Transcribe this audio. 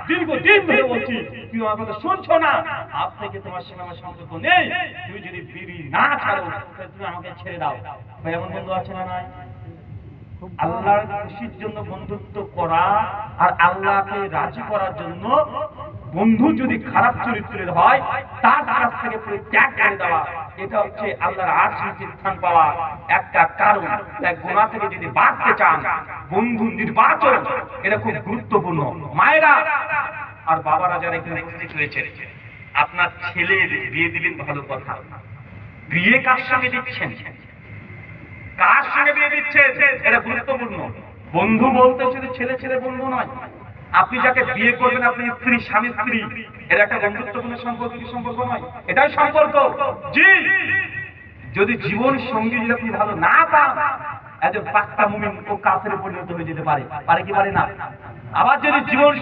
দীর্ঘদিন ধরে বলছি, তুমি আমার কথা শুনছো না। আজ থেকে তোমার সঙ্গে আমার সম্পর্ক নেই। তুমি যদি বিড়ি না ছাড়ো তাহলে তুমি আমাকে ছেড়ে দাও। ভাই, এমন বন্ধু আছে না নাই? আল্লাহর খুশির জন্য বন্ধুত্ব করা আর আল্লাহকে রাজি করার জন্য বন্ধু যদি খারাপ চরিত্রের হয় তার কাছ থেকে ত্যাগ করে দেওয়া, এটা হচ্ছে আল্লাহর আরশের স্থান পাওয়া একটা কারণ। তাই গুনাহ থেকে যদি বাঁচতে চান, বন্ধু নির্বাচন এটা খুব গুরুত্বপূর্ণ। মায়েরা আর বাবারা যারা এখানে উপস্থিত হয়েছে, আপনার ছেলের বিয়ে দিবেন, ভালো কথা। বিয়ে কার সঙ্গে দিচ্ছেন, কার সঙ্গে বিয়ে দিচ্ছেন, এটা গুরুত্বপূর্ণ। বন্ধু বলতে শুধু ছেলে ছেলে বন্ধু নয়। আপনি যাকে বিয়ে করবেন, আপনি স্ত্রী, স্বামী স্ত্রী, এর একটা বন্ধুত্বপূর্ণ সম্পর্ক, কি সম্পর্ক নয়? এটাই সম্পর্ক। জি, যদি জীবন সঙ্গী যদি আপনি ভালো না পান, একজন পাক্কা মুমিন ও কাফেরে পরিণত হয়ে যেতে পারে। পারে কি পারে না? আবার যদি জীবন